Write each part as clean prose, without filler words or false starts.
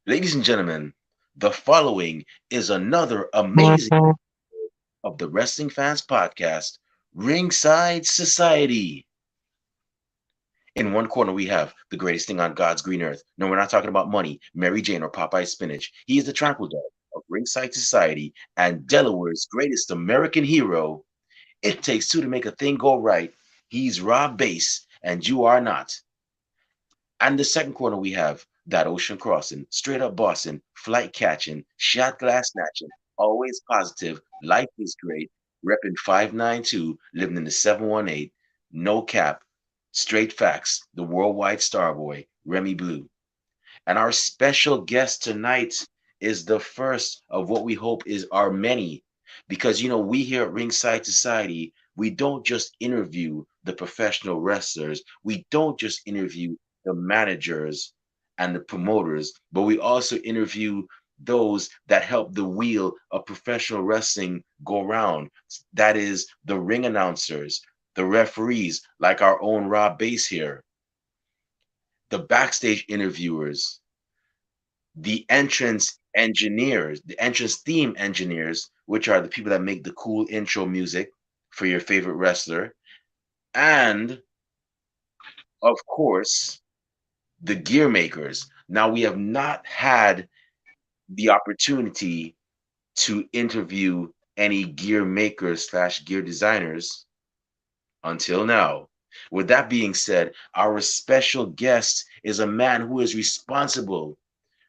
Ladies and gentlemen, the following is another amazing of the Wrestling Fans Podcast, Ringside Society. In one corner, we have the greatest thing on God's green earth. No, we're not talking about money, Mary Jane, or Popeye spinach. He is the tranquil dog of Ringside Society and Delaware's greatest American hero. It takes two to make a thing go right. He's Rob Bass, and you are not. And the second corner, we have that ocean crossing, straight up bossing, flight catching, shot glass snatching, always positive, life is great, repping 592, living in the 718, no cap, straight facts, the worldwide starboy, Remy Blue. And our special guest tonight is the first of what we hope is our many. Because, we here at Ringside Society, we don't just interview the professional wrestlers, we don't just interview the managers and the promoters, but we also interview those that help the wheel of professional wrestling go round. That is the ring announcers, the referees, like our own Rob Bass here, the backstage interviewers, the entrance theme engineers, which are the people that make the cool intro music for your favorite wrestler, and of course, the gear makers. Now, we have not had the opportunity to interview any gear makers slash gear designers until now. With that being said, our special guest is a man who is responsible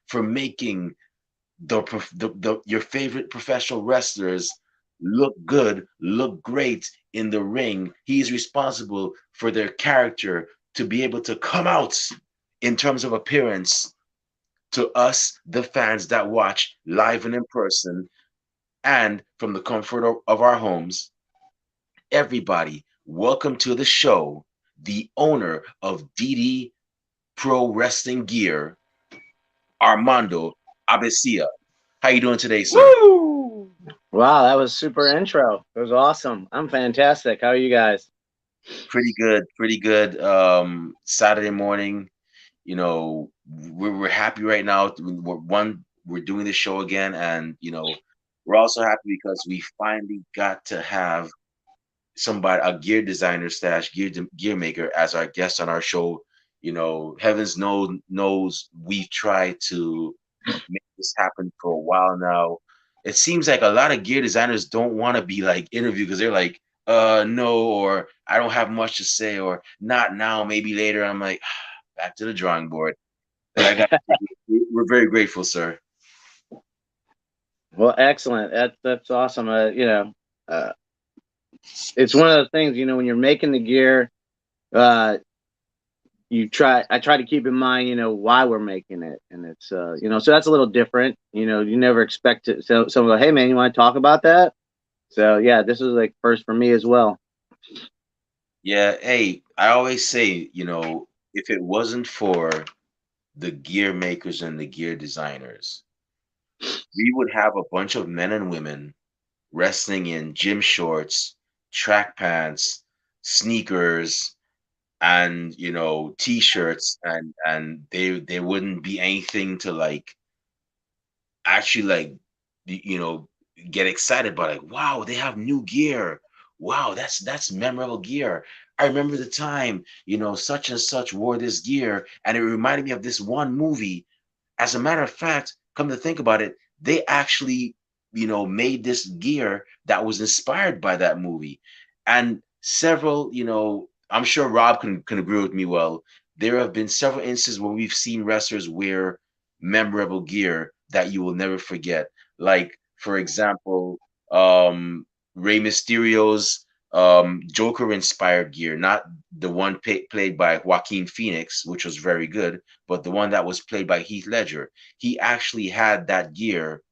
for making your favorite professional wrestlers look good, look great in the ring. He's responsible for their character to be able to come out in terms of appearance to us, the fans that watch live and in person and from the comfort of our homes. Everybody, welcome to the show, the owner of DD Pro Wrestling Gear, Armando Abesia. How you doing today, sir? Woo! Wow, that was super intro. It was awesome. I'm fantastic. How are you guys? Pretty good, pretty good. Saturday morning, we're happy right now. We're doing the show again, and we're also happy because we finally got to have somebody, a gear designer slash gear maker, as our guest on our show. Heavens knows we've tried to make this happen for a while now. It seems like a lot of gear designers don't want to be like interviewed because they're like, no, or I don't have much to say, or not now, maybe later. I'm like, back to the drawing board. But we're very grateful, sir. Well, excellent. That's awesome. Uh, it's one of those things. When you're making the gear, uh, I try to keep in mind, why we're making it, and it's, so that's a little different. You never expect to. So someone go, hey man, you want to talk about that? So yeah, this is like first for me as well. Yeah, hey, I always say, if it wasn't for the gear makers and the gear designers, we would have a bunch of men and women wrestling in gym shorts, track pants, sneakers, and t-shirts, and they wouldn't be anything to like actually like you know get excited about, like, wow, they have new gear. Wow, that's memorable gear. I remember the time, such and such wore this gear and it reminded me of this one movie. As a matter of fact, come to think about it, they actually, made this gear that was inspired by that movie. And several, I'm sure Rob can agree with me. Well, there have been several instances where we've seen wrestlers wear memorable gear that you will never forget. Like, for example, Rey Mysterio's Joker inspired gear, not the one played by Joaquin Phoenix, which was very good, but the one that was played by Heath Ledger. He actually had that gear.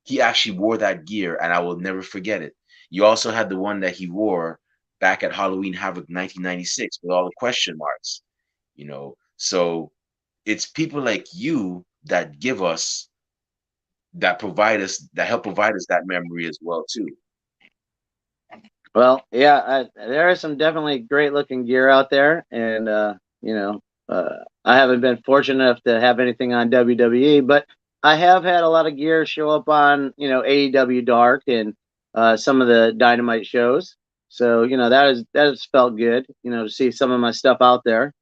He actually wore that gear, and I will never forget it. You also had the one that he wore back at Halloween Havoc 1996 with all the question marks, So it's people like you that give us, that help provide us that memory as well, too. Well, yeah, there is some definitely great looking gear out there, and you know, I haven't been fortunate enough to have anything on WWE, but I have had a lot of gear show up on AEW Dark and some of the Dynamite shows. So that has felt good. To see some of my stuff out there.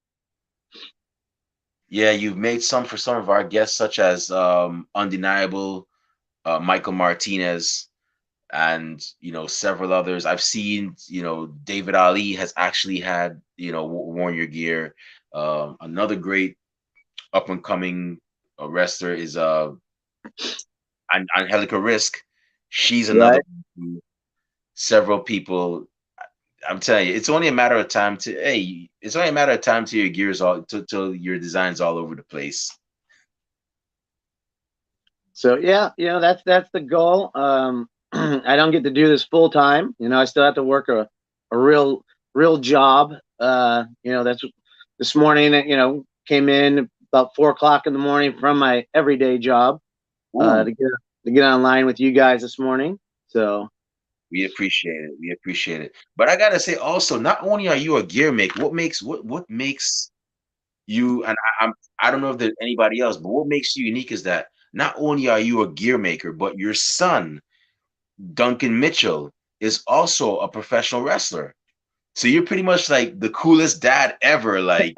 Yeah, you've made some for some of our guests, such as Undeniable, Michael Martinez, and several others. I've seen David Ali has actually had worn your gear. Another great up and coming wrestler is Angelica Risk. She's another Right. one who several people. I'm telling you, it's only a matter of time to it's only a matter of time till your gears all till your designs all over the place. So yeah, that's the goal. I don't get to do this full time. I still have to work a real job. That's this morning. Came in about 4 o'clock in the morning from my everyday job Ooh, to get online with you guys this morning. So we appreciate it. We appreciate it. But I gotta say also, not only are you a gear maker, what makes you and I don't know if there's anybody else, but what makes you unique is that not only are you a gear maker, but your son, Duncan Mitchell, is also a professional wrestler. So you're pretty much like the coolest dad ever. Like,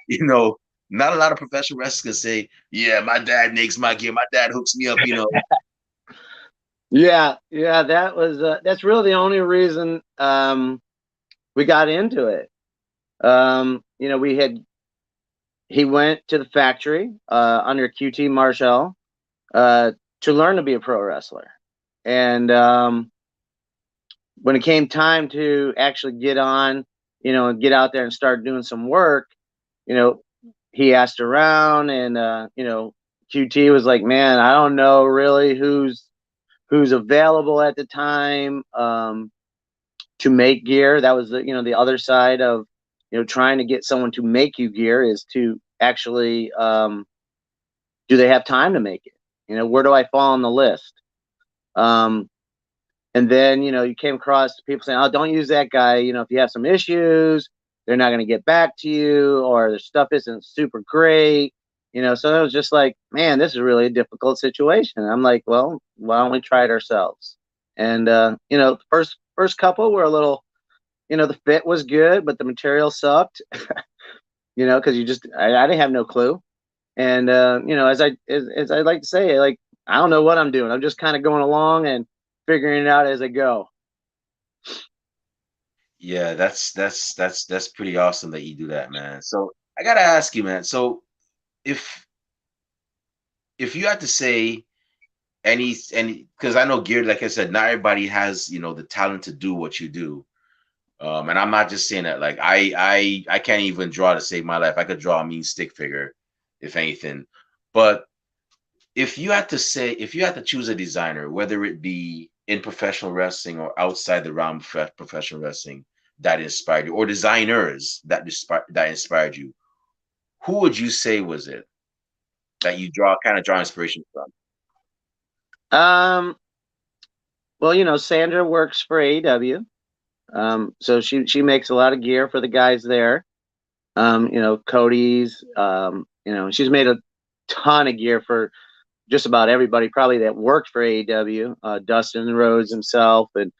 you know, not a lot of professional wrestlers can say, yeah, my dad makes my gear, my dad hooks me up. yeah, that's really the only reason we got into it. We had he went to the factory under QT Marshall uh, to learn to be a pro wrestler. And when it came time to actually get on, and get out there and start doing some work, you know, he asked around, and QT was like, "Man, I don't know really who's available at the time to make gear." That was the other side of trying to get someone to make you gear is to actually do they have time to make it? Where do I fall on the list? Um, and then you came across people saying, "Oh, don't use that guy. If you have some issues, they're not going to get back to you, or the stuff isn't super great." So it was just like, man, this is really a difficult situation. I'm like, well, why don't we try it ourselves? And first couple were a little, the fit was good, but the material sucked. Because I didn't have no clue. And as I like to say, like I don't know what I'm doing. I'm just kind of going along and figuring it out as I go. Yeah, that's pretty awesome that you do that, man. So I gotta ask you, man. So if if you had to say any because I know gear, like I said, not everybody has the talent to do what you do. And I'm not just saying that. Like I can't even draw to save my life. I could draw a mean stick figure, if anything. But if you had to choose a designer, whether it be in professional wrestling or outside the realm of professional wrestling, that inspired you, or designers that inspired you, who would you say was it that you draw inspiration from? Um, well, Sandra works for AEW. So she makes a lot of gear for the guys there. Cody's. She's made a ton of gear for just about everybody probably that worked for AEW. Dustin Rhodes himself and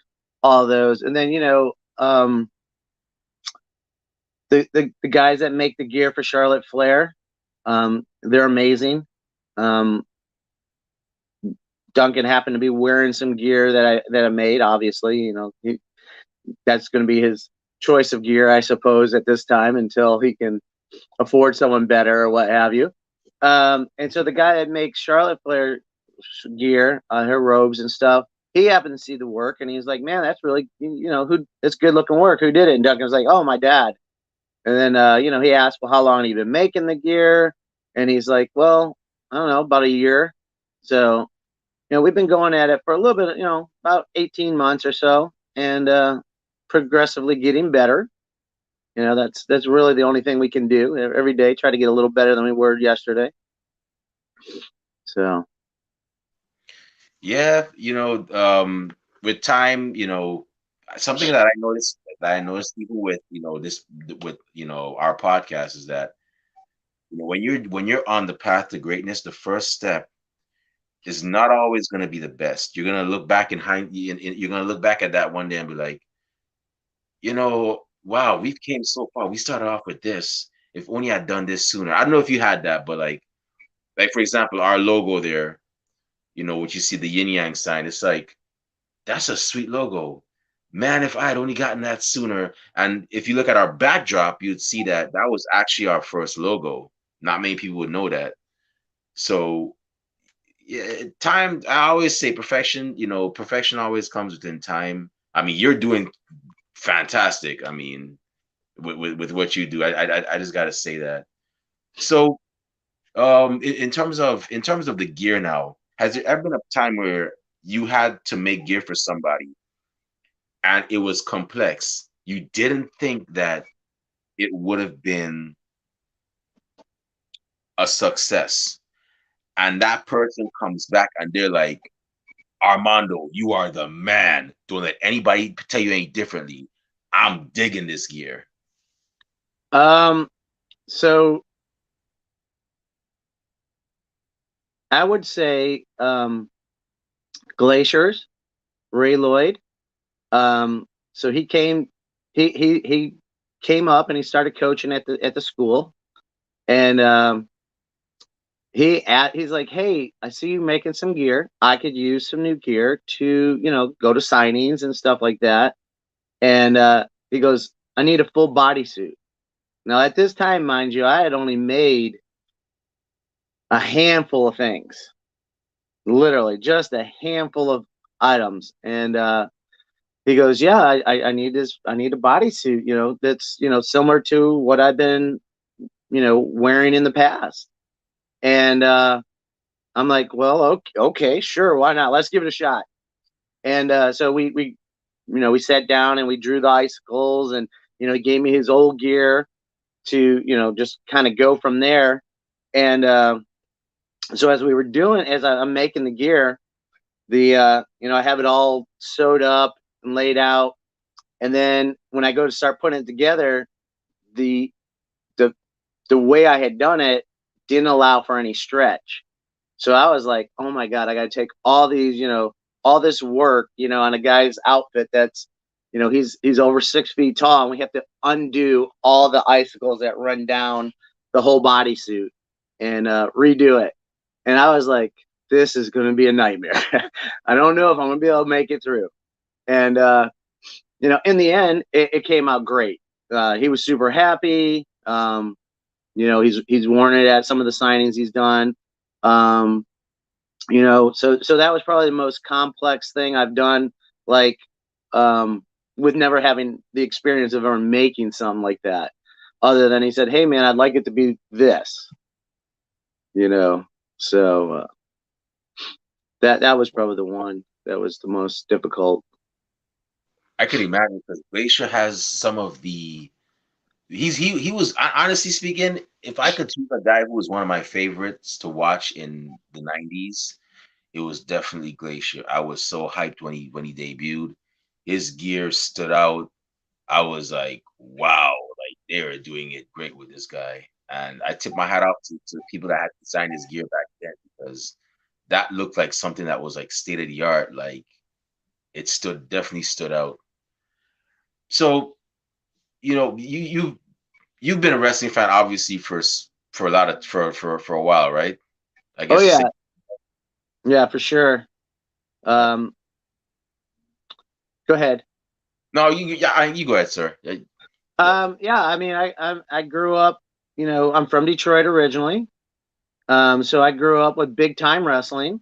all those. And then the guys that make the gear for Charlotte Flair, they're amazing. Um, Duncan happened to be wearing some gear that I made. Obviously, that's going to be his choice of gear, I suppose, at this time until he can afford someone better or what have you. And so the guy that makes Charlotte Flair gear, her robes and stuff, he happened to see the work and he's like, "Man, that's really who it's good looking work. Who did it?" And Duncan was like, "Oh, my dad." And then he asked, "Well, how long have you been making the gear?" And he's like, "Well, I don't know, about a year." So we've been going at it for a little bit, about 18 months or so, and progressively getting better. That's really the only thing we can do every day. Try to get a little better than we were yesterday. So Yeah, with time, something that I noticed even with this with our podcast is that You know, when you're on the path to greatness, the first step is not always going to be the best. You're going to look back in hind, you're going to look back at that one day and be like, wow, we've came so far. We started off with this. If only I'd done this sooner. I don't know if you had that, but like for example, our logo there, what you see, the yin yang sign. It's like, that's a sweet logo. Man, if I had only gotten that sooner. And if you look at our backdrop, you'd see that that was actually our first logo. Not many people would know that. So, yeah, time, I always say perfection, perfection always comes within time. I mean, you're doing fantastic. I mean, with what you do, I just got to say that. So, in terms of the gear now, has there ever been a time where you had to make gear for somebody and it was complex? You didn't think that it would have been a success, and that person comes back and they're like, Armando, you are the man. Don't let anybody tell you any differently. I'm digging this gear. Um, so I would say Glaciers, Ray Lloyd. So he came up and he started coaching at the school, and he's like, hey, I see you making some gear. I could use some new gear to go to signings and stuff like that. And he goes, I need a full bodysuit. Now at this time, mind you, I had only made a handful of things, literally just a handful of items, and he goes, yeah, I need this. I need a bodysuit, that's, similar to what I've been, wearing in the past. And I'm like, well, okay, sure. Why not? Let's give it a shot. And so we sat down and we drew the icicles, and, he gave me his old gear to, just kind of go from there. And so as I'm making the gear, I have it all sewed up and laid out. And then when I go to start putting it together, the the the way I had done it didn't allow for any stretch. So I was like, oh my God, I got to take all these, all this work, on a guy's outfit that's, he's over 6 feet tall, and we have to undo all the icicles that run down the whole bodysuit and redo it. And I was like, this is going to be a nightmare. I don't know if I'm going to be able to make it through. And in the end, it came out great. He was super happy. He's worn it at some of the signings he's done. Um, so that was probably the most complex thing I've done. Like, with never having the experience of ever making something like that. Other than he said, "Hey, man, I'd like it to be this." You know, so that was probably the one that was the most difficult. I could imagine because Glacier has some of the. He was honestly speaking, if I could choose a guy who was one of my favorites to watch in the '90s, it was definitely Glacier. I was so hyped when he debuted. His gear stood out. I was like, wow, like they were doing it great with this guy. And I tip my hat off to people that had designed his gear back then because that looked like something that was like state of the art. Like it definitely stood out. So, you've been a wrestling fan obviously for a lot of for a while, right? I Oh guess the yeah, same. yeah, for sure. Um, Go ahead. No, you go ahead, sir. Yeah. Yeah, I mean, I grew up. I'm from Detroit originally. So I grew up with big time wrestling.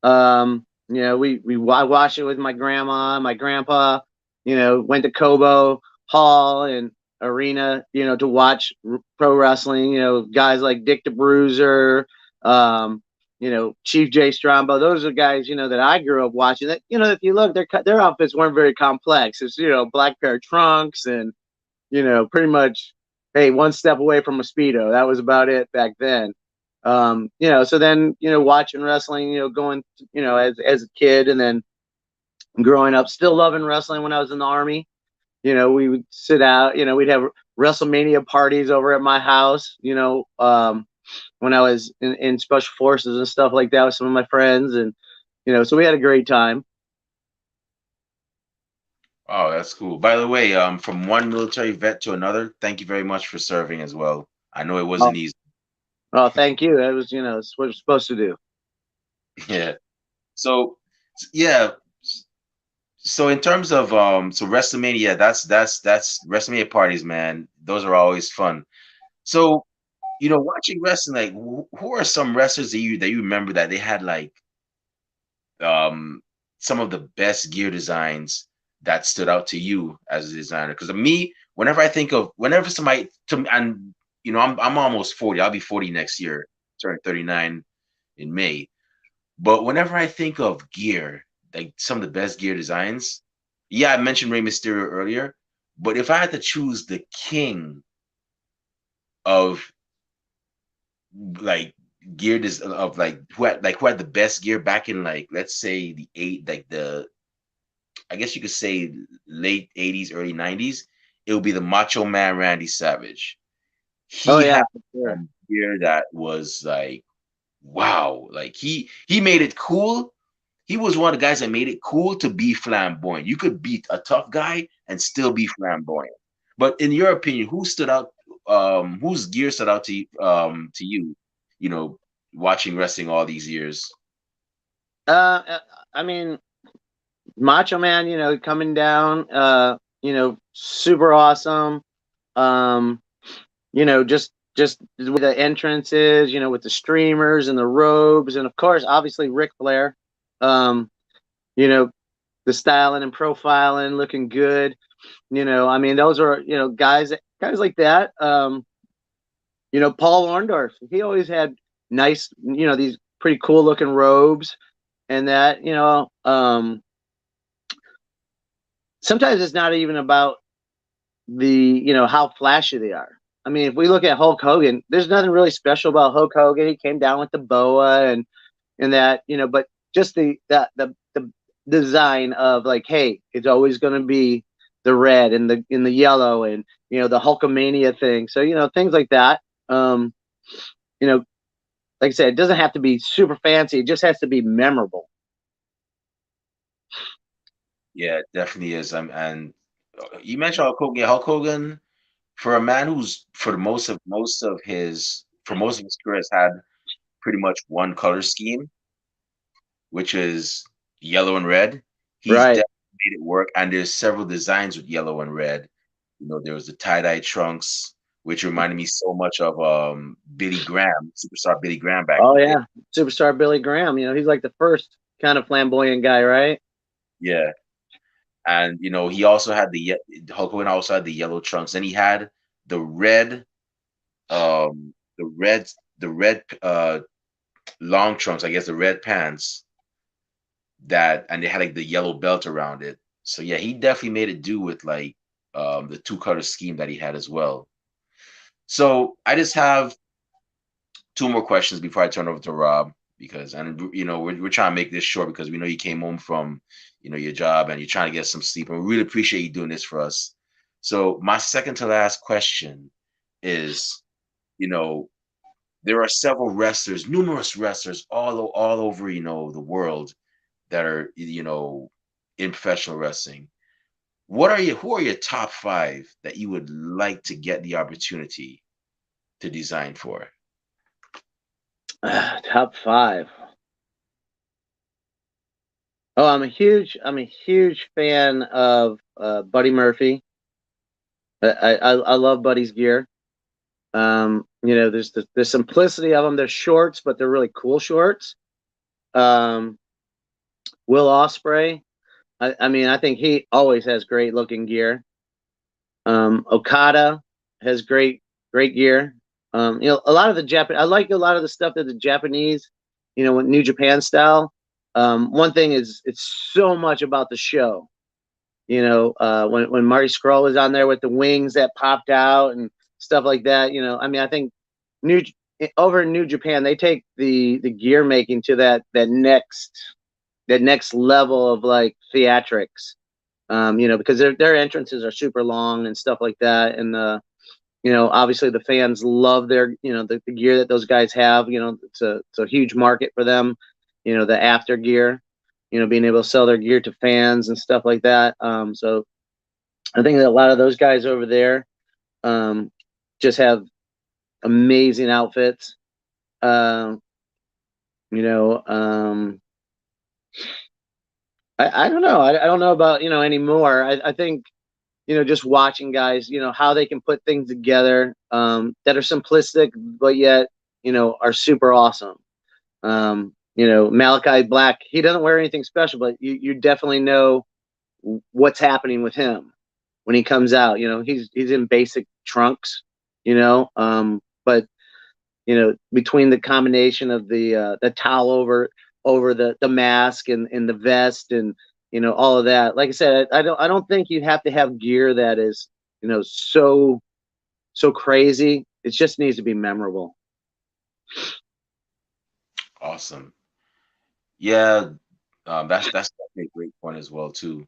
I watched it with my grandma, my grandpa. Went to Cobo Hall and Arena, to watch pro wrestling. Guys like Dick the Bruiser, Chief J Strombo. Those are guys, that I grew up watching. That, if you look, their outfits weren't very complex. It's, black pair of trunks and, pretty much, hey, one step away from a Speedo. That was about it back then. So then, watching wrestling, going, as a kid, and then growing up, still loving wrestling when I was in the Army. We would sit out. We'd have WrestleMania parties over at my house. When I was in special forces and stuff like that with some of my friends, and so we had a great time. Oh, that's cool. By the way, from one military vet to another, thank you very much for serving as well. I know it Oh, wasn't easy. oh, thank you. That was, it's what we're supposed to do. Yeah. So, yeah. So in terms of so WrestleMania, that's WrestleMania parties, man. Those are always fun. So, watching wrestling, like who are some wrestlers that you remember that they had like um some of the best gear designs that stood out to you as a designer? Because me, whenever somebody and I'm almost 40. I'll be 40 next year, turning 39 in May. But whenever I think of gear, like some of the best gear designs, yeah, I mentioned Rey Mysterio earlier, but if I had to choose the king of like of like who had the best gear back in, like, let's say the I guess you could say late 80s, early 90s, it would be the Macho Man Randy Savage. Oh He yeah, had for sure. some gear that was like, wow, like he made it cool. He was one of the guys that made it cool to be flamboyant. You could be a tough guy and still be flamboyant. But in your opinion, whose gear stood out to you, you know, watching wrestling all these years? I mean, Macho Man, coming down, super awesome. Um, just the way the entrance is, with the streamers and the robes, and of course, obviously Ric Flair. Um, you know, the styling and profiling, looking good. I mean, those are guys like that. Paul Orndorff, he always had nice, these pretty cool looking robes, and that, sometimes it's not even about the how flashy they are. I mean, if we look at Hulk Hogan, there's nothing really special about Hulk Hogan. He came down with the boa and that, but just the design of like, hey, it's always going to be the red and the yellow and the Hulkamania thing. So things like that. Um, you know, like I said, it doesn't have to be super fancy. It just has to be memorable. Yeah, it definitely is. And you mentioned Hulk Hogan. Hulk Hogan, for a man who's for the most of his career has had pretty much one color scheme, which is yellow and red. He's Right. definitely made it work, and there's several designs with yellow and red. There was the tie-dye trunks, which reminded me so much of Billy Graham, superstar Billy Graham back in Oh the day. yeah, superstar Billy Graham. He's like the first kind of flamboyant guy, right? Yeah, and he also had Hulk Hogan also had the yellow trunks, and he had the red, um, the red, the red long trunks, I guess, the red pants and they had like the yellow belt around it. So yeah, he definitely made it do with like the two color scheme that he had as well. So I just have two more questions before I turn over to Rob, because we're trying to make this short because we know you came home from your job and you're trying to get some sleep, and we really appreciate you doing this for us. So my second to last question is, you know, there are several wrestlers, numerous wrestlers all over the world that are in professional wrestling. Who are your top five that you would like to get the opportunity to design for? Top five. Oh, I'm a huge fan of Buddy Murphy. I love Buddy's gear. There's the simplicity of them. They're shorts, but they're really cool shorts. Um, Will Ospreay. I mean, I think he always has great looking gear. Okada has great gear. A lot of the I like a lot of the stuff that the Japanese, with New Japan style. One thing is it's so much about the show. When Marty Scurll was on there with the wings that popped out and stuff like that. I mean, I think New over in New Japan they take the gear making to that next level of like theatrics. because their entrances are super long and stuff like that. And obviously the fans love their, the gear that those guys have. It's a huge market for them. The after gear, being able to sell their gear to fans and stuff like that. So I think that a lot of those guys over there um, just have amazing outfits. Um, you know, um, I don't know. I don't know about anymore. I think just watching guys, how they can put things together that are simplistic, but yet, are super awesome. Malachi Black, he doesn't wear anything special, but you definitely know what's happening with him when he comes out. He's in basic trunks, but between the combination of the towel over the mask and the vest and all of that. Like I said, I don't think you have to have gear that is so crazy. It just needs to be memorable. Awesome. Yeah, that's definitely a great point as well too.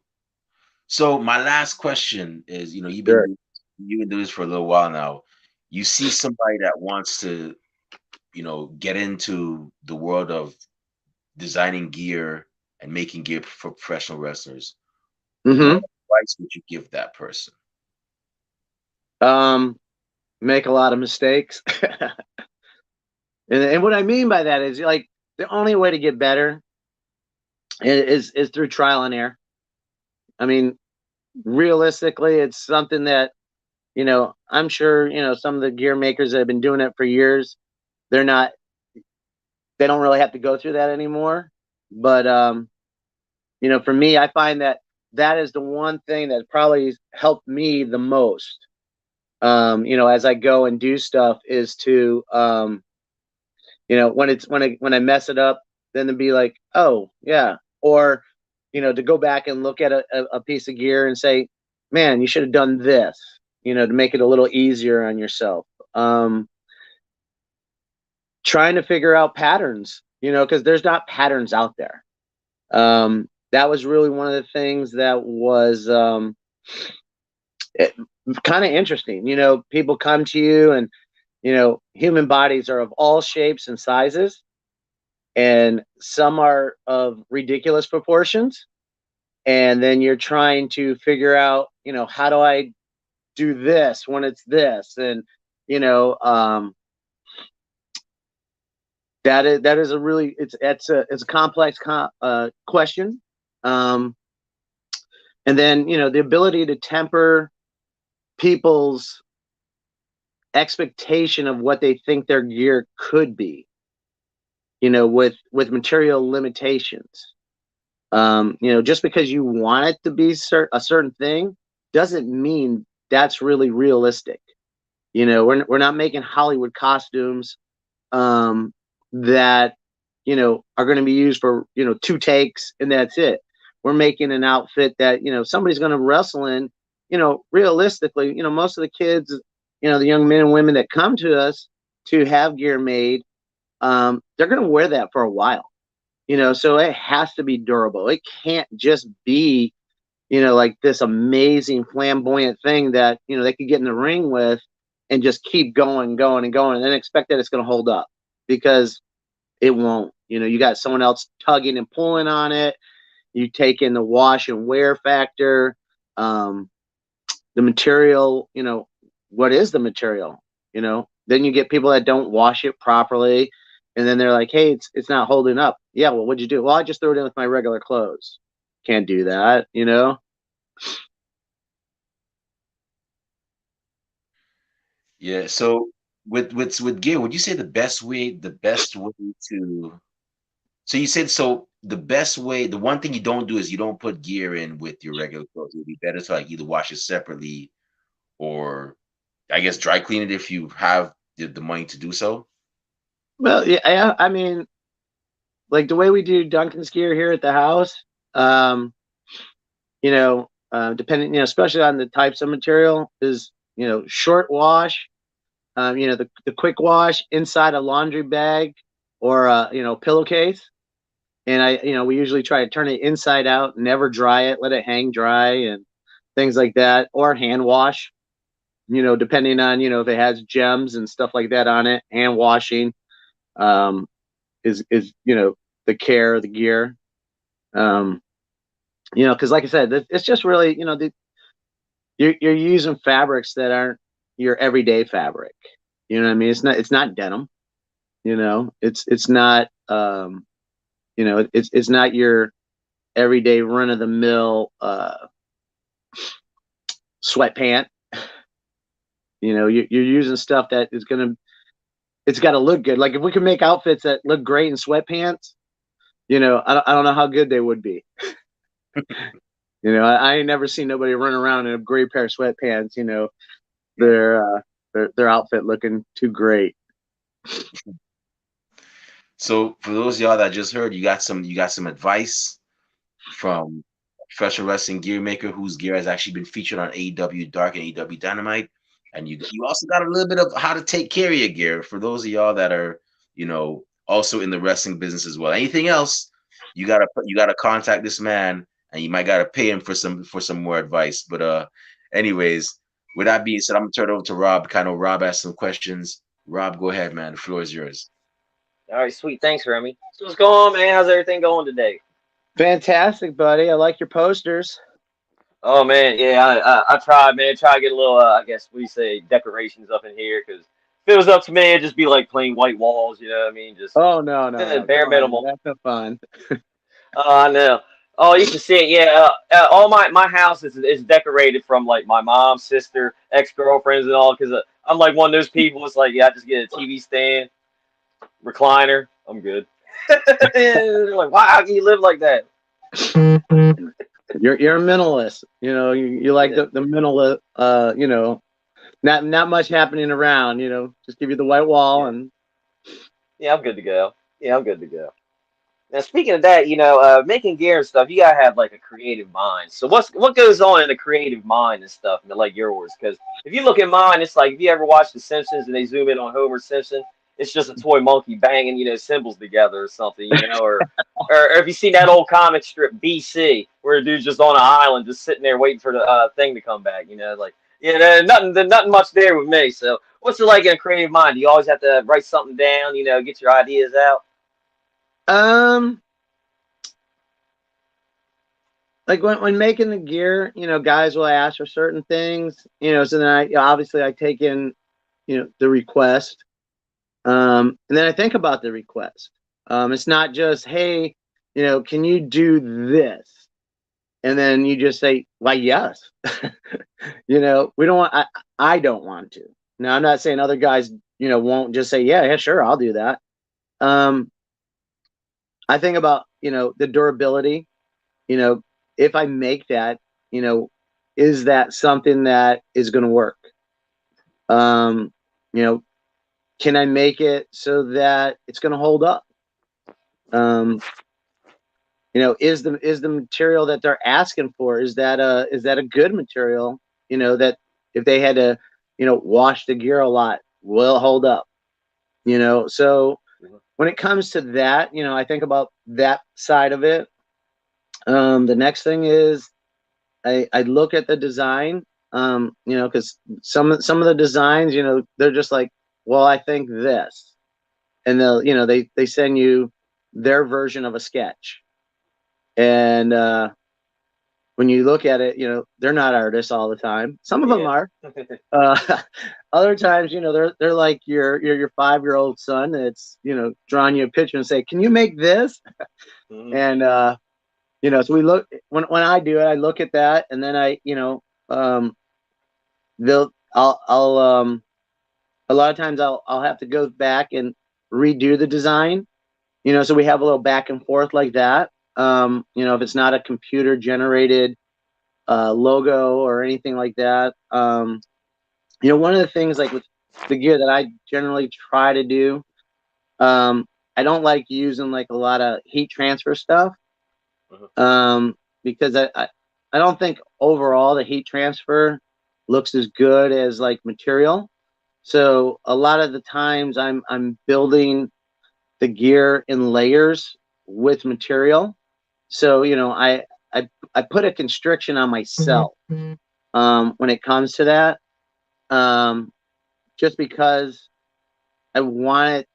So my last question is, Sure. you've been doing this for a little while now. You see somebody that wants to, get into the world of designing gear and making gear for professional wrestlers. What Mm-hmm. advice would you give that person? Um, make a lot of mistakes, and what I mean by that is like the only way to get better is through trial and error. I mean, realistically, it's something that I'm sure some of the gear makers that have been doing it for years, they're not they don't really have to go through that anymore. But for me, I find that that is the one thing that probably helped me the most. As I go and do stuff, is to when I mess it up, then to be like, oh yeah, or to go back and look at a piece of gear and say, man, you should have done this, to make it a little easier on yourself. Um, Trying to figure out patterns, because there's not patterns out there. That was really one of the things that was kind of interesting. People come to you and, human bodies are of all shapes and sizes, and some are of ridiculous proportions. And then you're trying to figure out, how do I do this when it's this? And, you know, um, that is a really it's a complex question. Um, and then the ability to temper people's expectation of what they think their gear could be, with material limitations. Just because you want it to be a certain thing doesn't mean that's really realistic. We're not making Hollywood costumes that are going to be used for two takes and that's it. We're making an outfit that somebody's going to wrestle in. Realistically, most of the kids, the young men and women that come to us to have gear made, they're going to wear that for a while. So it has to be durable. It can't just be like this amazing flamboyant thing that they could get in the ring with and just keep going, going, and going, and then expect that it's going to hold up, because it won't. You got someone else tugging and pulling on it. You take in the wash and wear factor, the material. What is the material? Then you get people that don't wash it properly, and then they're like, "Hey, it's not holding up." Yeah, well, what'd you do? Well, I just threw it in with my regular clothes. Can't do that. Yeah. So with gear, would you say the best way to so you said so the best way, the one thing you don't do is you don't put gear in with your regular clothes. It would be better to like either wash it separately or I guess dry clean it if you have the money to do so. Well, yeah, I mean, like the way we do Duncan's gear here at the house, um, depending, especially on the types of material, is short wash, the quick wash inside a laundry bag or pillowcase, and we usually try to turn it inside out, never dry it, let it hang dry and things like that, or hand wash, depending on, if it has gems and stuff like that on it. Hand washing um, is the care of the gear. Um, because like I said, it's just really, you're using fabrics that aren't your everyday fabric. You know what I mean? It's not denim. It's not it's not your everyday run of the mill sweatpant. You're using stuff that is gonna it's got to look good. Like if we can make outfits that look great in sweatpants, I don't know how good they would be. I ain't never seen nobody run around in a great pair of sweatpants. Their outfit looking too great. So for those of y'all that just heard, you got some advice from a professional wrestling gear maker whose gear has actually been featured on AEW Dark and AEW Dynamite, and you also got a little bit of how to take care of your gear for those of y'all that are also in the wrestling business as well. Anything else, you gotta contact this man, and you might gotta pay him for some more advice. But anyways, with that being said, I'm gonna turn it over to Rob. Kind of Rob asked some questions. Rob, go ahead, man. The floor is yours. All right, sweet. Thanks, Remy. So what's going on, man? How's everything going today? Fantastic, buddy. I like your posters. Oh man, yeah, I tried, man. Try to get a little, I guess we say decorations up in here, because if it was up to me, it'd just be like plain white walls. You know what I mean? Just Oh no, no, no! Come bare on, man. minimal. That's no fun. Oh, I know. Oh, you should see it. Yeah, all my house is decorated from like my mom, sister, ex girlfriends, and all. Because I'm like one of those people. It's like, yeah, I just get a TV stand, recliner. I'm good. They're like, wow, how can you live like that? You're a minimalist. You like Yeah, the minimal. Not much happening around. Just give you the white wall yeah, and yeah. I'm good to go. Yeah, I'm good to go. Now, speaking of that, making gear and stuff, you gotta have like a creative mind. So what goes on in a creative mind and stuff, like yours? Because if you look at mine, it's like if you ever watch The Simpsons and they zoom in on Homer Simpson, it's just a toy monkey banging, symbols together or something, or if you see that old comic strip BC, where a dude's just on an island, just sitting there waiting for the thing to come back, like there's nothing much there with me. So what's it like in a creative mind? Do you always have to write something down, get your ideas out? um. Like when making the gear, guys will ask for certain things, so then obviously I take in, the request. And then I think about the request. It's not just, hey, can you do this? And then you just say, why, yes. We don't want, I don't want to. Now, I'm not saying other guys, won't just say, yeah, sure, I'll do that. Um, I think about, the durability, you know, if I make that, you know, is that something that is going to work? Um, you know, can I make it so that it's going to hold up? Um, is the material that they're asking for, is that a good material? That if they had to, wash the gear a lot, will hold up. So when it comes to that, I think about that side of it. The next thing is I look at the design, because some of the designs, they're just like, well, I think this, and they send you their version of a sketch, and when you look at it, they're not artists all the time. Some of them Yeah. are. Uh, Other times, they're like your 5-year-old son that's drawing you a picture and say, "Can you make this?" Mhm. And so we look when I do it, I look at that, and then um, I'll a lot of times I'll have to go back and redo the design. So we have a little back and forth like that. If it's not a computer generated logo or anything like that. One of the things like with the gear that I generally try to do, I don't like using like a lot of heat transfer stuff, Mhm. because I don't think overall the heat transfer looks as good as like material. So a lot of the times I'm building the gear in layers with material. So, I put a constriction on myself when it comes to that, um, just because I wanted,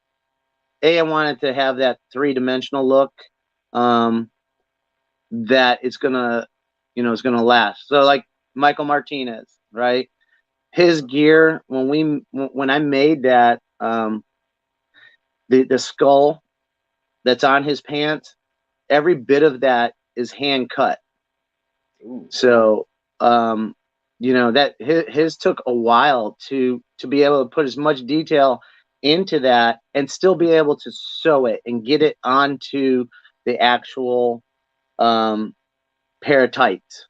I wanted to have that 3-dimensional look, um, that it's gonna, it's gonna last. So like Michael Martinez, right? His gear when I made that, the skull that's on his pants, every bit of that is hand cut. Ooh. So, that his took a while to be able to put as much detail into that and still be able to sew it and get it onto the actual, um, pair of tights,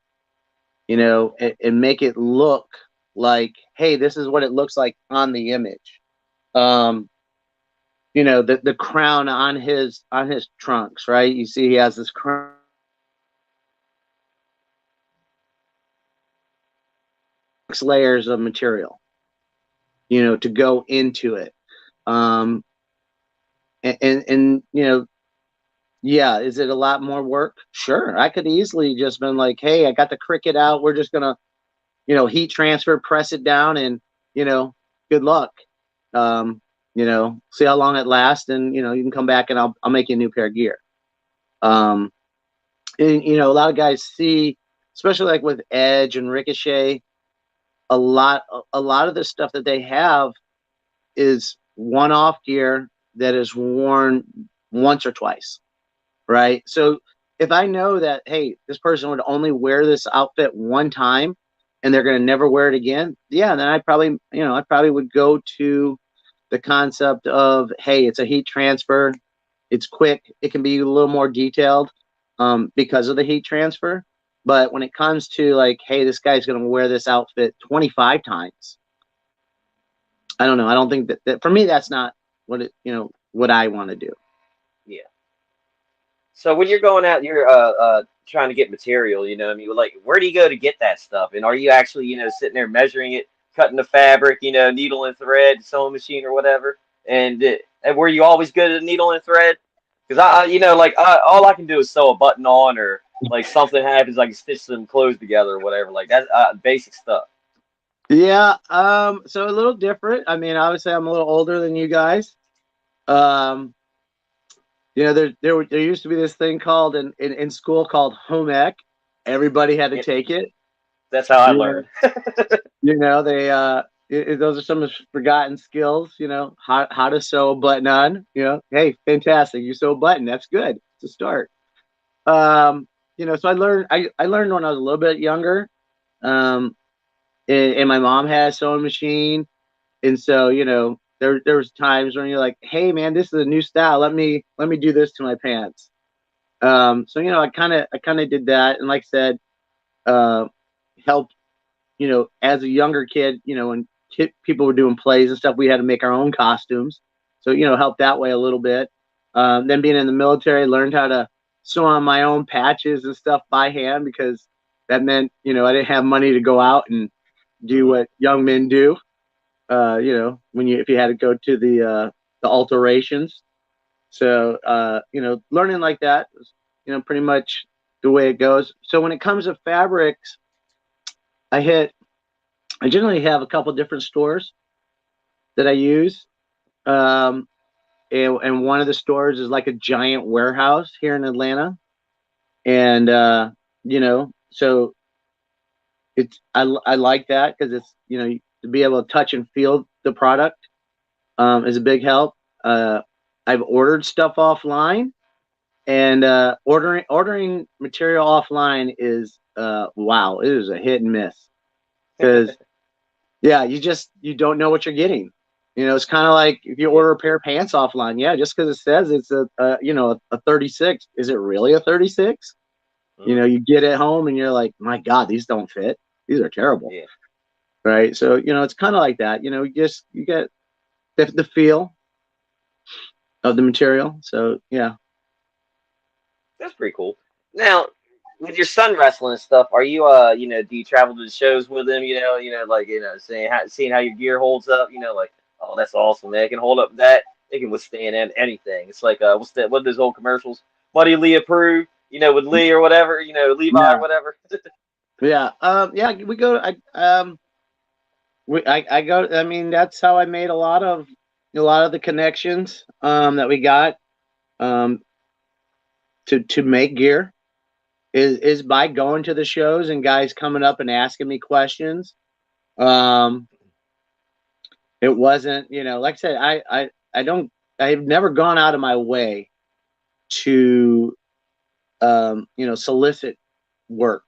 and make it look like, hey, this is what it looks like on the image. Um, the crown on his trunks, right? You see, he has this crown layers of material, to go into it. Um, and yeah, is it a lot more work? Sure, I could easily just been like, hey, I got the cricket out. We're just gonna, heat transfer, press it down, and good luck. See how long it lasts, and you can come back and I'll make you a new pair of gear. Um, and a lot of guys see, especially like with Edge and Ricochet, a lot of the stuff that they have is one-off gear that is worn once or twice, right? So if I know that, hey, this person would only wear this outfit one time and they're going to never wear it again, yeah, then I probably would go to the concept of, hey, it's a heat transfer, it's quick, it can be a little more detailed, because of the heat transfer. But when it comes to like, hey, this guy's going to wear this outfit 25 times, I don't know. I don't think that for me, that's not what I want to do. Yeah. So when you're going out, you're trying to get material, I mean, like, where do you go to get that stuff? And are you actually, sitting there measuring it, cutting the fabric, needle and thread, sewing machine or whatever? And were you always good at needle and thread? Because like, all I can do is sew a button on, or like something happens, I can stitch some clothes together or whatever. Like that's basic stuff. Yeah. So a little different. I mean, obviously, I'm a little older than you guys. Um, there used to be this thing called in school called home ec. Everybody had to Yeah, take it. that's how I You know, learned. they those are some of the forgotten skills. How to sew a button on. Hey, fantastic! You sew a button. That's good. It's a start. Um, so I learned when I was a little bit younger. Um, and my mom had a sewing machine, and so there was times when you're like, hey man, this is a new style. Let me do this to my pants. So I kind of did that, and like I said, uh, helped as a younger kid, when people were doing plays and stuff, we had to make our own costumes. So, helped that way a little bit. Then being in the military, learned how to sew on my own patches and stuff by hand, because that meant, I didn't have money to go out and do Hmm. what young men do. If you had to go to the alterations. So, learning like that was, pretty much the way it goes. So when it comes to fabrics, I hit I generally have a couple different stores that I use. Um, and one of the stores is like a giant warehouse here in Atlanta. And, so I like that because it's, to be able to touch and feel the product, is a big help. Uh, I've ordered stuff offline, and ordering material offline is, wow, it is a hit and miss, because yeah, you don't know what you're getting. It's kind of like if you Yeah. order a pair of pants offline. Yeah, just because it says it's a 36, is it really a 36? Hmm. You get it home and you're like, my God, these don't fit. These are terrible, Yeah. right? So it's kind of like that. You get the feel of the material. So yeah. That's pretty cool. Now, with your son wrestling and stuff, are you do you travel to the shows with him? Like seeing how your gear holds up. Like, oh, that's awesome. Man. It can hold up that. It can withstand anything. It's like what are those old commercials? Buddy Lee approved, with Lee or whatever, Levi or Yeah, whatever. yeah, yeah. We go. I go. I mean, that's how I made a lot of the connections that we got um, to make gear is by going to the shows and guys coming up and asking me questions. Um, it wasn't, like I said, I don't, I've never gone out of my way to, solicit work.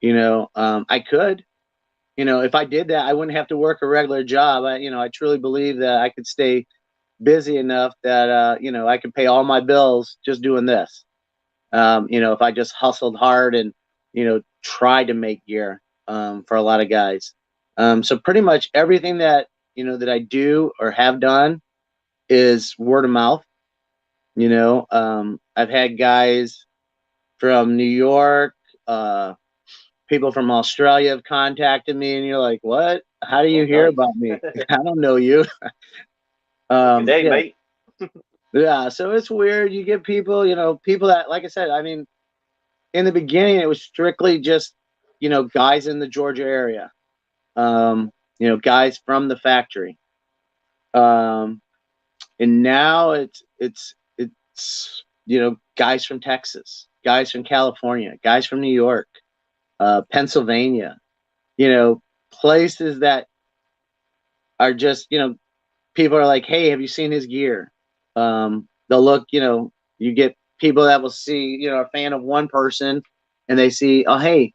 I could, if I did that, I wouldn't have to work a regular job. I truly believe that I could stay busy enough that, I could pay all my bills just doing this. If I just hustled hard and, tried to make gear, for a lot of guys. So pretty much everything that I do or have done is word of mouth. I've had guys from New York, uh, people from Australia have contacted me, and you're like, "What? How do Oh, you hear nice. about me? I don't know you." Well, good day, Yeah, mate. yeah. So it's weird. You get people, people that, like I said, I mean, in the beginning, it was strictly just, guys in the Georgia area, guys from the factory, um, and now it's guys from Texas, guys from California, guys from New York, Pennsylvania, you know, places that are just, people are like, hey, have you seen his gear? They'll look, you get people that will see, a fan of one person and they see, oh, hey,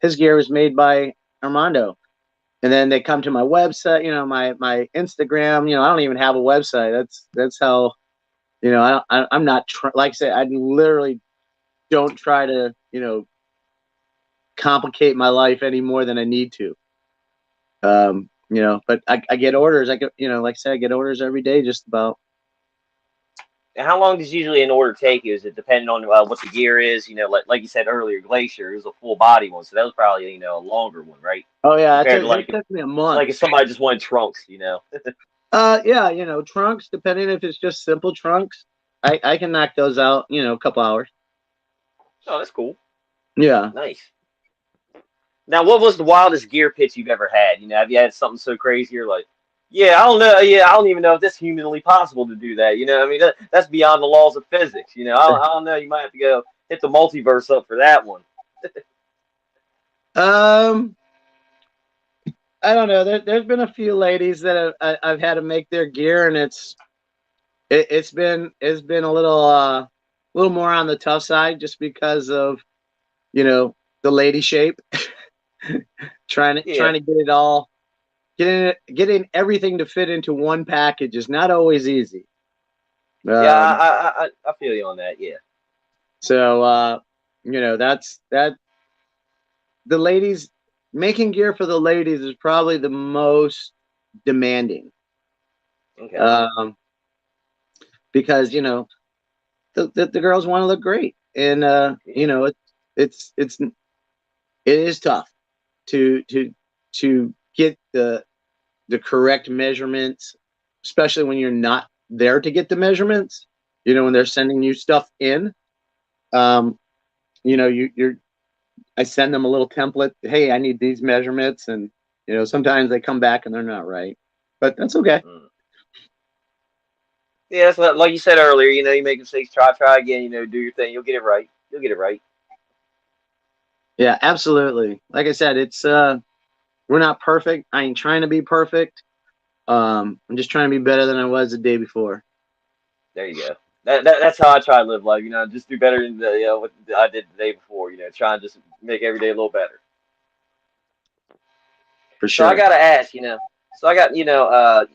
his gear was made by Armando. And then they come to my website, my Instagram, I don't even have a website. That's how, I'm not, like I said, I literally don't try to, complicate my life any more than I need to. But I get orders. I get, like I said, I get orders every day, just about. And how long does usually an order take you? Is it depending on what the gear is? Like you said earlier, Glacier it was a full body one, so that was probably a longer one, right? Oh yeah, Compared to it took me a month. like if somebody just wanted trunks. Yeah, trunks. Depending if it's just simple trunks, I can knock those out. A couple hours. Oh, that's cool. Yeah. Nice. Now, what was the wildest gear pitch you've ever had? Have you had something so crazy you're like, yeah, I don't know. Yeah, I don't even know if that's humanly possible to do that. I mean, that's beyond the laws of physics. I don't know. You might have to go hit the multiverse up for that one. Um, I don't know. There's been a few ladies that I've had to make their gear, and it's been a little more on the tough side, just because of the lady shape. trying to Yeah, trying to get it all, getting everything to fit into one package is not always easy. yeah, Um, I feel you on that. Yeah. so that's that. The ladies, making gear for the ladies is probably the most demanding, Okay. um, because the girls want to look great, and Yeah. it is tough to to get the correct measurements, especially when you're not there to get the measurements. When they're sending you stuff in, um, you're I send them a little template. Hey, I need these measurements, and sometimes they come back and they're not right, but that's okay. Mm. Yeah, that's like you said earlier. You make mistakes, try again. Do your thing. You'll get it right. You'll get it right. Yeah, absolutely. Like I said, it's we're not perfect. I ain't trying to be perfect. I'm just trying to be better than I was the day before. There you go. That's how I try to live life. Just do better than what I did the day before. Try and just make every day a little better. For So I sure. gotta ask, so I got,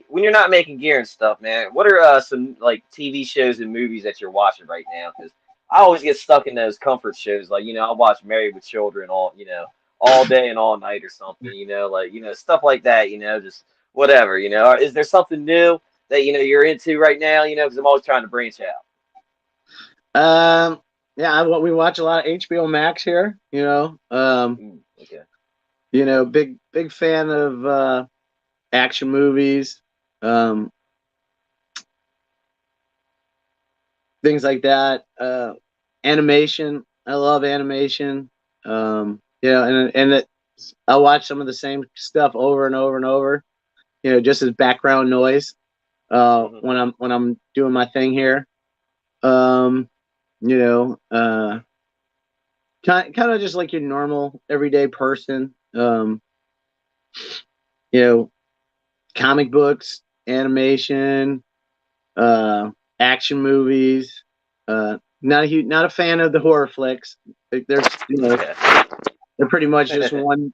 when you're not making gear and stuff, man, what are some like TV shows and movies that you're watching right now? Because I always get stuck in those comfort shows, like I watch Married with Children all day and all night or something, like stuff like that, just whatever, Or is there something new that you're into right now? Because I'm always trying to branch out. Um, yeah, we watch a lot of HBO Max here. Okay. Big fan of action movies. Um, things like that. Animation, I love animation. I watch some of the same stuff over and over and over. Just as background noise Hmm. when I'm doing my thing here. Um, you know, kind of just like your normal everyday person. You know, comic books, animation, uh, action movies. Not a fan of the horror flicks. There's, Yeah. they're pretty much just one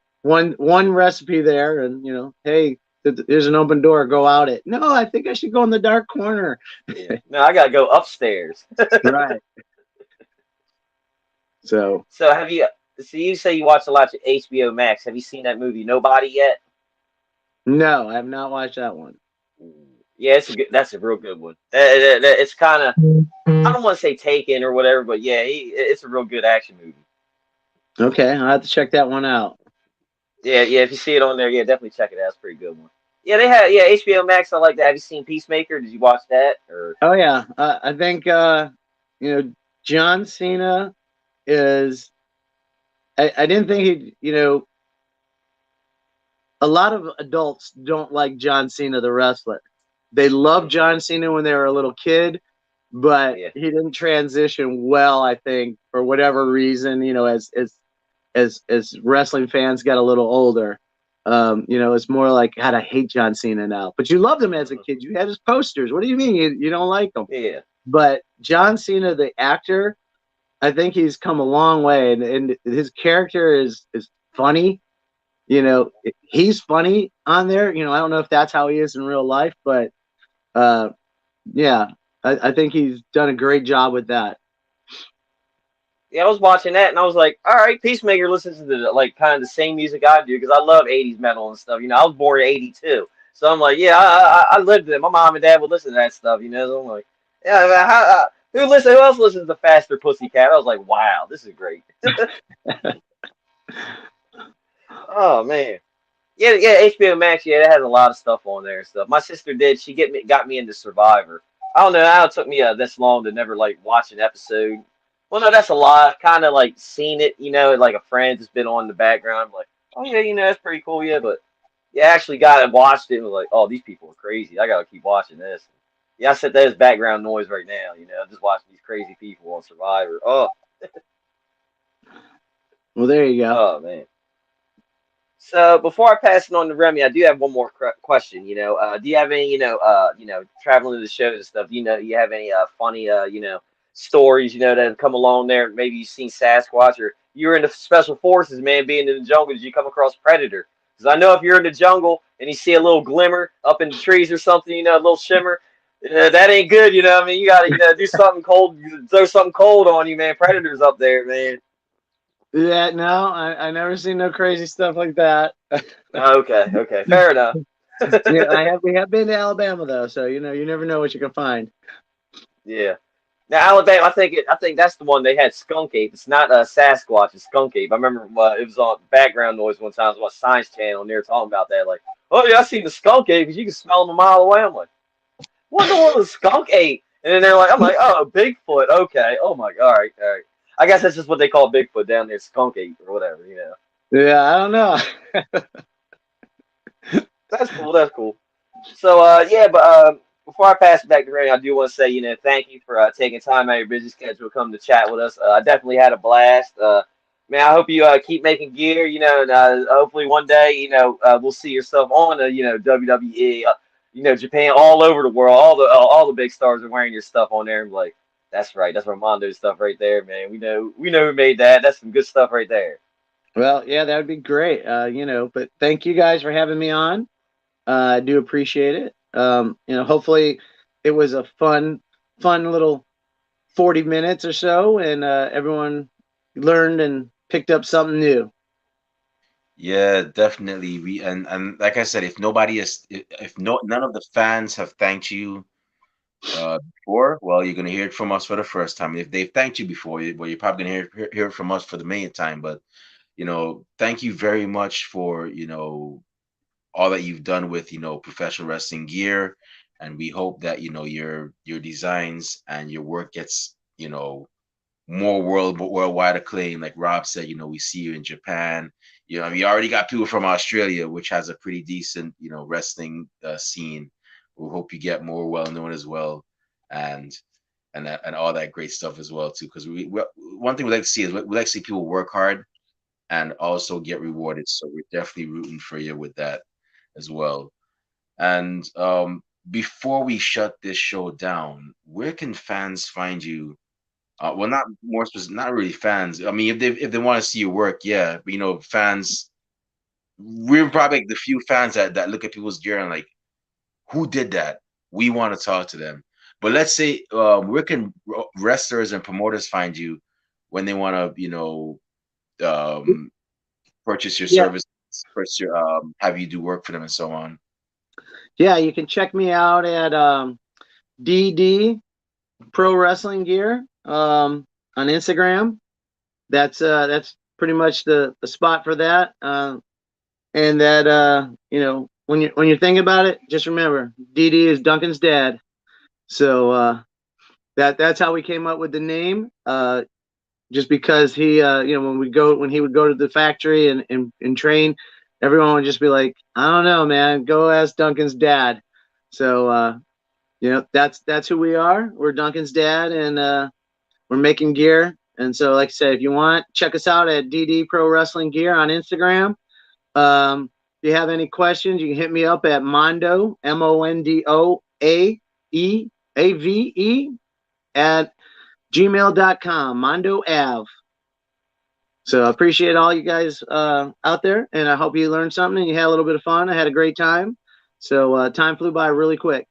recipe there, and hey, there's an open door, go out it. No, I think I should go in the dark corner. Yeah. No, I gotta go upstairs. Right. So So have you? So you say you watch a lot of HBO Max. Have you seen that movie Nobody yet? no, I have not watched that one. Yeah, it's a good. That's a real good one. It's kind of. I don't want to say Taken or whatever, but yeah, it's a real good action movie. Okay, I'll have to check that one out. Yeah, yeah. If you see it on there, yeah, definitely check it out. It's a pretty good one. Yeah, they had HBO Max. I like that. Have you seen Peacemaker? Did you watch that? Or Oh yeah, I think you know John Cena is. I didn't think he. A lot of adults don't like John Cena the wrestler. They loved hmm John Cena when they were a little kid, but yeah, he didn't transition well. I think for whatever reason, as wrestling fans got a little older, it's more like God, I hate John Cena now. But you loved him as a hmm kid. You had his posters. What do you mean you don't like him? yeah, But John Cena, the actor, I think he's come a long way, and his character is funny. He's funny on there. I don't know if that's how he is in real life, but uh, yeah, I think he's done a great job with that. yeah. I was watching that and I was like, all right, Peacemaker listens to the like kind of the same music I do because I love '80s metal and stuff. I was born in '82, so I'm like, yeah, I lived it. My mom and dad would listen to that stuff. So I'm like, yeah, man, who else listens to Faster Pussycat? I was like, wow, this is great. Oh man. Yeah, yeah, HBO Max, yeah, it has a lot of stuff on there and stuff. My sister did, she got me into Survivor. I don't know how it took me this long to never like watch an episode. Well, no, that's a lot. I've kind of like seen it, like a friend has been on in the background. I'm like, oh yeah, that's pretty cool, yeah. But yeah, actually got and watched it and was like, oh, these people are crazy. I gotta keep watching this. Yeah, I set that as background noise right now. Just watching these crazy people on Survivor. Well, there you go. Oh man. So before I pass it on to Remy, I do have one more question. Do you have any, traveling to the shows and stuff? You have any funny, stories, that have come along there? Maybe you've seen Sasquatch, or you're in the special forces, man, being in the jungle. Did you come across Predator? Because I know if you're in the jungle and you see a little glimmer up in the trees or something, a little shimmer, that ain't good. I mean, you gotta, do something cold, throw something cold on you, man. Predators up there, man. Yeah, no, I never seen no crazy stuff like that. Okay, okay, fair enough. Yeah, we have been to Alabama though, so you never know what you can find. Yeah. Now Alabama, I think that's the one they had skunk ape. It's not a Sasquatch, it's skunk ape. I remember it was on background noise one time. It was on Science Channel, and they were talking about that. Like, oh yeah, I seen the skunk ape because you can smell them a mile away. I'm like, what in the world is skunk ape? And then I'm like, oh, Bigfoot. Okay. Oh my, all right, all right. I guess that's just what they call Bigfoot down there, skunk ape or whatever. Yeah, I don't know. That's cool. That's cool. So yeah, but before I pass it back to Ray, I do want to say, thank you for taking time out of your busy schedule to come to chat with us. I definitely had a blast. Man, I hope you keep making gear, and hopefully one day, we'll see yourself on WWE, Japan, all over the world. All the big stars are wearing your stuff on there, and be like, that's right, that's Armando's stuff right there, man. We know who made that. That's some good stuff right there. Well, yeah, that would be great. But thank you guys for having me on. I do appreciate it. Hopefully it was a fun little 40 minutes or so, and everyone learned and picked up something new. Yeah, definitely. And like I said, if nobody is, if no none of the fans have thanked you before, well, you're gonna hear it from us for the first time. If they've thanked you before, well, you're probably gonna hear it from us for the millionth time. But thank you very much for all that you've done with professional wrestling gear, and we hope that your designs and your work gets more worldwide acclaim. Like Rob said, we see you in Japan. We already got people from Australia, which has a pretty decent wrestling scene. We hope you get more well known as well, and and all that great stuff as well too. Because one thing we like to see is we like to see people work hard and also get rewarded. So we're definitely rooting for you with that as well. And before we shut this show down, where can fans find you? Well, not more specific, not really fans. I mean, if they want to see your work, yeah. But fans, we're probably like the few fans that look at people's gear and like, who did that? We want to talk to them. But let's say, where can wrestlers and promoters find you when they want to, purchase your Yeah, service, purchase your, have you do work for them and so on. yeah. You can check me out at DD Pro Wrestling Gear on Instagram. That's pretty much the spot for that. And that when you think about it, just remember DD is Duncan's dad. So that's how we came up with the name. Just because he when he would go to the factory and train, everyone would just be like, I don't know, man, go ask Duncan's dad. So that's who we are. We're Duncan's dad, and we're making gear. And so, like I said, if you want, check us out at DD Pro Wrestling Gear on Instagram. If you have any questions, you can hit me up at Mondo, MondoAEAVE at gmail.com, Mondo Ave. So I appreciate all you guys out there, and I hope you learned something and you had a little bit of fun. I had a great time. So time flew by really quick.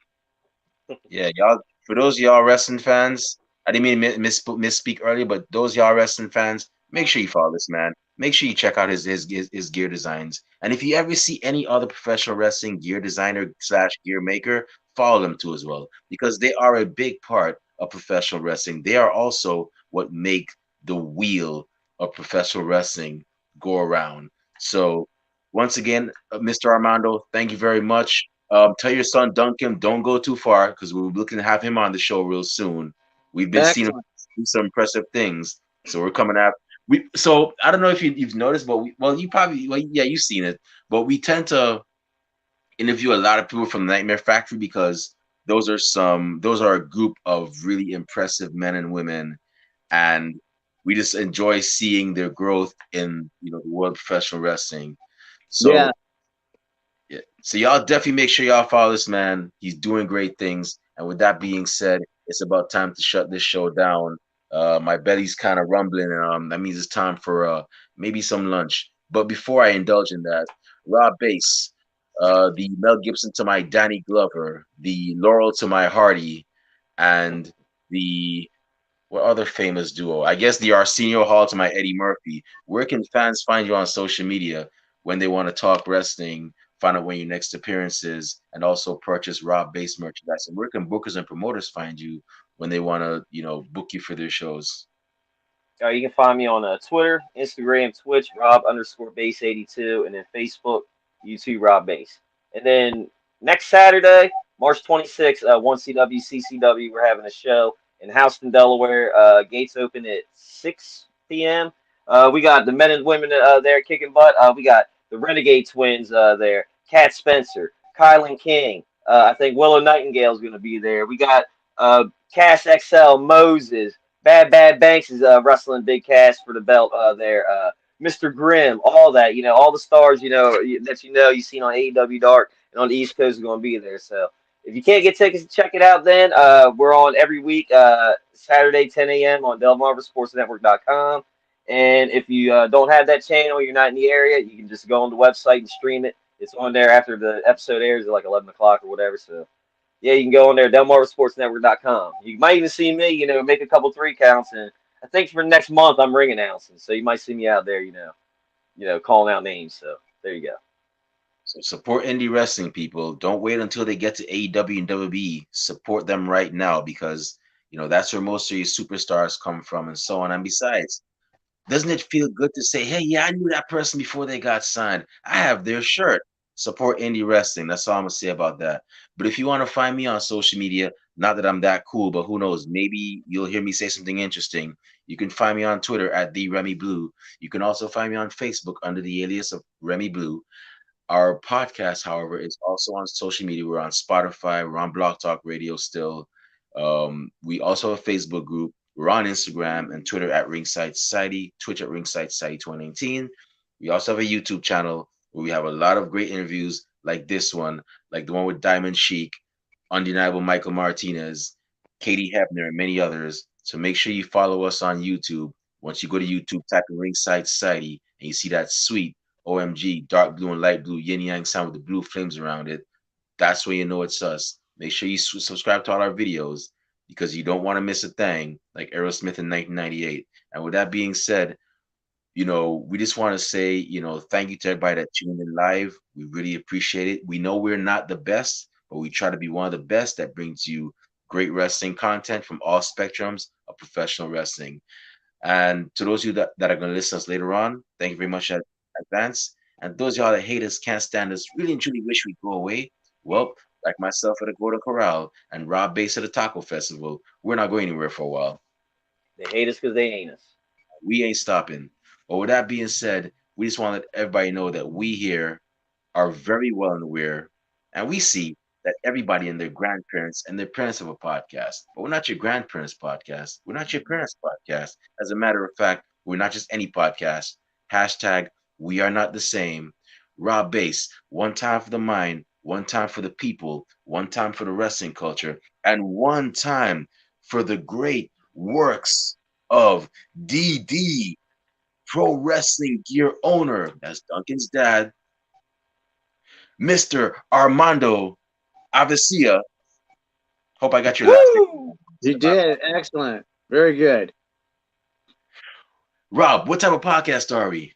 Yeah, y'all. For those of y'all wrestling fans, I didn't mean to misspeak earlier, but those y'all wrestling fans, make sure you follow this man. Make sure you check out his gear designs. And if you ever see any other professional wrestling gear designer slash gear maker, follow them too as well, because they are a big part of professional wrestling. They are also what make the wheel of professional wrestling go around. So once again, Mr. Armando, thank you very much. Tell your son Duncan, don't go too far because we're looking to have him on the show real soon. We've been seeing him Excellent. do some impressive things, so we're coming up. So I don't know if you've noticed, but you probably, well, yeah, you've seen it. But we tend to interview a lot of people from Nightmare Factory because those are a group of really impressive men and women, and we just enjoy seeing their growth in the world of professional wrestling. Yeah. So yeah. So y'all definitely make sure y'all follow this man. He's doing great things. And with that being said, it's about time to shut this show down. My belly's kind of rumbling, and that means it's time for maybe some lunch. But before I indulge in that, Rob Bass, the Mel Gibson to my Danny Glover, the Laurel to my Hardy, and the what other famous duo? I guess the Arsenio Hall to my Eddie Murphy. Where can fans find you on social media when they want to talk wrestling, find out when your next appearance is, and also purchase Rob Base merchandise? And where can bookers and promoters find you when they want to, book you for their shows? You can find me on Twitter, Instagram, Twitch, Rob_base82, and then Facebook, YouTube, Rob Base. And then next Saturday, March 26th, 1CW, CCW, we're having a show in Houston, Delaware. Gates open at 6 p.m. We got the men and women there kicking butt. We got the Renegade Twins there, Cat Spencer, Kylan King. I think Willow Nightingale's going to be there. We got Cass XL, Moses. Bad Banks is wrestling Big Cass for the belt there. Mr. Grimm, all that, all the stars, that you've seen on AEW Dark and on the East Coast are going to be there. So if you can't get tickets, check it out then. We're on every week, Saturday, 10 a.m. on DelmarvaSportsNetwork.com. And if you don't have that channel, you're not in the area, you can just go on the website and stream it. It's on there after the episode airs at like 11 o'clock or whatever. So yeah, you can go on there, DelmarvaSportsNetwork.com. You might even see me, make a couple three counts. And I think for next month, I'm ring announcing. So you might see me out there, calling out names. So there you go. So support indie wrestling, people. Don't wait until they get to AEW and WWE. Support them right now because that's where most of your superstars come from and so on. And besides, doesn't it feel good to say, hey, yeah, I knew that person before they got signed. I have their shirt. Support indie wrestling. That's all I'm gonna say about that. But if you want to find me on social media, not that I'm that cool, but who knows, maybe you'll hear me say something interesting. You can find me on Twitter at the Remy Blue. You can also find me on Facebook under the alias of Remy Blue. Our podcast, however, is also on social media. We're on Spotify, we're on Blog Talk Radio still. We also have a Facebook group. We're on Instagram and Twitter at Ringside Society, Twitch at Ringside Society 2019. We also have a YouTube channel where we have a lot of great interviews like this one, like the one with Diamond Sheik, Undeniable Michael Martinez, Katie Hebner, and many others. So make sure you follow us on YouTube. Once you go to YouTube, type in Ringside Society, and you see that sweet OMG dark blue and light blue yin yang sound with the blue flames around it. That's when you know it's us. Make sure you subscribe to all our videos because you don't want to miss a thing like Aerosmith in 1998. And with that being said, we just want to say, thank you to everybody that tuned in live. We really appreciate it. We know we're not the best, but we try to be one of the best that brings you great wrestling content from all spectrums of professional wrestling. And to those of you that are going to listen to us later on, thank you very much in advance. And those of y'all that hate us, can't stand us, really and truly wish we'd go away. Well, like myself at the Golden Corral and Rob Bass at the Taco Festival, we're not going anywhere for a while. They hate us because they ain't us. We ain't stopping. But with that being said, we just want to let everybody know that we here are very well aware, and we see that everybody and their grandparents and their parents have a podcast. But we're not your grandparents' podcast. We're not your parents' podcast. As a matter of fact, we're not just any podcast. Hashtag we are not the same. Rob Bass, one time for the mind, one time for the people, one time for the wrestling culture, and one time for the great works of DD Pro Wrestling Gear owner. That's Duncan's dad, Mr. Armando Avicilla. Hope I got your last Woo! You name. did excellent, very good. Rob, what type of podcast are we?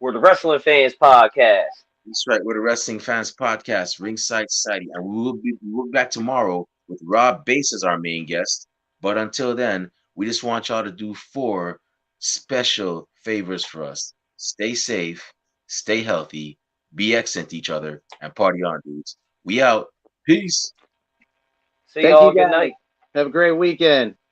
We're the Wrestling Fans Podcast. That's right. We're the Wrestling Fans Podcast, Ringside Society, and we'll be back tomorrow with Rob Bass as our main guest. But until then, we just want y'all to do 4 special favors for us. Stay safe, stay healthy, be excellent to each other, and party on, dudes. We out. Peace. See Thank y'all. you Good guys. night. Have a great weekend.